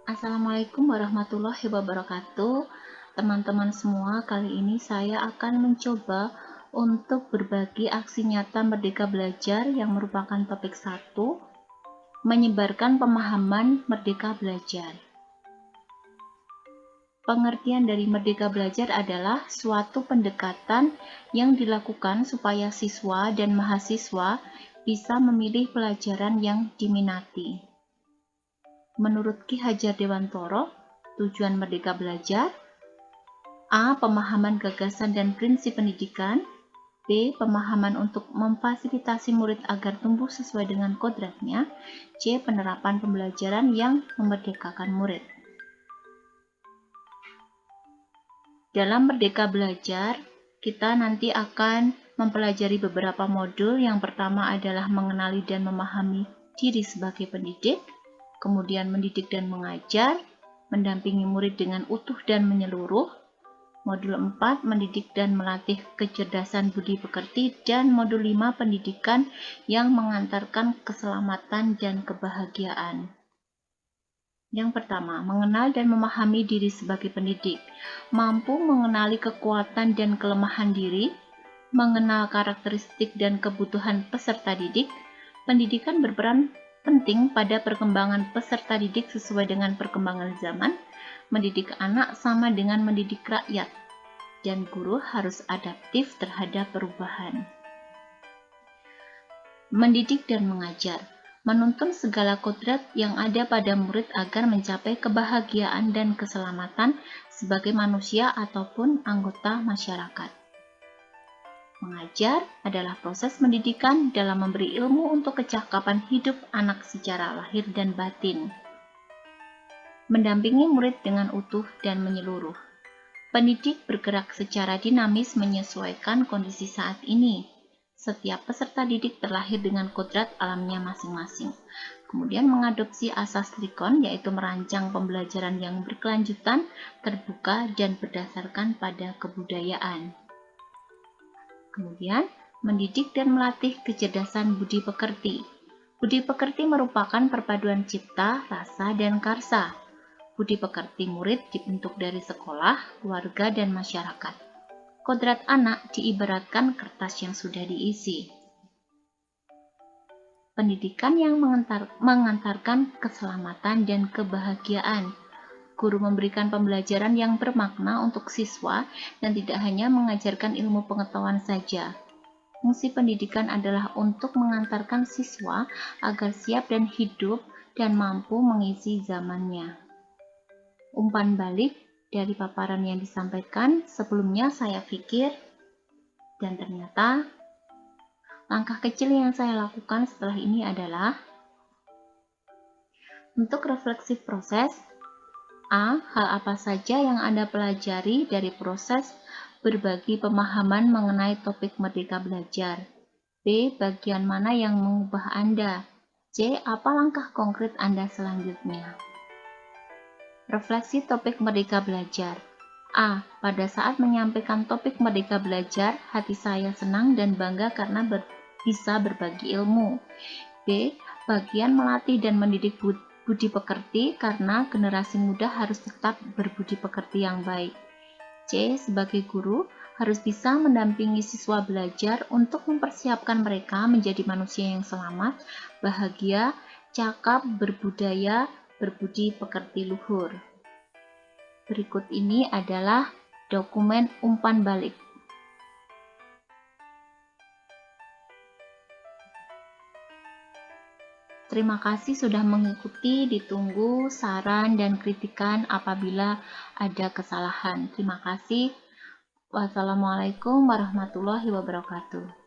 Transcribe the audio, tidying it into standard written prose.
Assalamualaikum warahmatullahi wabarakatuh. Teman-teman semua, kali ini saya akan mencoba untuk berbagi aksi nyata Merdeka Belajar yang merupakan topik 1, menyebarkan pemahaman Merdeka Belajar. Pengertian dari Merdeka Belajar adalah suatu pendekatan yang dilakukan supaya siswa dan mahasiswa bisa memilih pelajaran yang diminati. Menurut Ki Hajar Dewantoro, tujuan Merdeka Belajar: A. Pemahaman gagasan dan prinsip pendidikan. B. Pemahaman untuk memfasilitasi murid agar tumbuh sesuai dengan kodratnya. C. Penerapan pembelajaran yang memerdekakan murid. Dalam Merdeka Belajar, kita nanti akan mempelajari beberapa modul. Yang pertama adalah mengenali dan memahami diri sebagai pendidik, kemudian mendidik dan mengajar, mendampingi murid dengan utuh dan menyeluruh. Modul 4, mendidik dan melatih kecerdasan budi pekerti, dan modul 5, pendidikan yang mengantarkan keselamatan dan kebahagiaan. Yang pertama, mengenal dan memahami diri sebagai pendidik. Mampu mengenali kekuatan dan kelemahan diri, mengenal karakteristik dan kebutuhan peserta didik. Pendidikan berperan penting pada perkembangan peserta didik sesuai dengan perkembangan zaman. Mendidik anak sama dengan mendidik rakyat, dan guru harus adaptif terhadap perubahan. Mendidik dan mengajar, menuntun segala kodrat yang ada pada murid agar mencapai kebahagiaan dan keselamatan sebagai manusia ataupun anggota masyarakat. Mengajar adalah proses pendidikan dalam memberi ilmu untuk kecakapan hidup anak secara lahir dan batin. Mendampingi murid dengan utuh dan menyeluruh. Pendidik bergerak secara dinamis menyesuaikan kondisi saat ini. Setiap peserta didik terlahir dengan kodrat alamnya masing-masing. Kemudian mengadopsi asas Trikon, yaitu merancang pembelajaran yang berkelanjutan, terbuka, dan berdasarkan pada kebudayaan. Kemudian, mendidik dan melatih kecerdasan budi pekerti. Budi pekerti merupakan perpaduan cipta, rasa, dan karsa. Budi pekerti murid dibentuk dari sekolah, keluarga, dan masyarakat. Kodrat anak diibaratkan kertas yang sudah diisi. Pendidikan yang mengantarkan keselamatan dan kebahagiaan. Guru memberikan pembelajaran yang bermakna untuk siswa dan tidak hanya mengajarkan ilmu pengetahuan saja. Fungsi pendidikan adalah untuk mengantarkan siswa agar siap dan hidup dan mampu mengisi zamannya. Umpan balik dari paparan yang disampaikan, sebelumnya saya pikir, dan ternyata langkah kecil yang saya lakukan setelah ini adalah untuk refleksi proses. A. Hal apa saja yang Anda pelajari dari proses berbagi pemahaman mengenai topik Merdeka Belajar? B. Bagian mana yang mengubah Anda? C. Apa langkah konkret Anda selanjutnya? Refleksi topik Merdeka Belajar. A. Pada saat menyampaikan topik Merdeka Belajar, hati saya senang dan bangga karena bisa berbagi ilmu. B. Bagian melatih dan mendidik budi pekerti karena generasi muda harus tetap berbudi pekerti yang baik. C. Sebagai guru, harus bisa mendampingi siswa belajar untuk mempersiapkan mereka menjadi manusia yang selamat, bahagia, cakap, berbudaya, berbudi pekerti luhur. Berikut ini adalah dokumen umpan balik. Terima kasih sudah mengikuti, ditunggu saran dan kritikan apabila ada kesalahan. Terima kasih. Wassalamualaikum warahmatullahi wabarakatuh.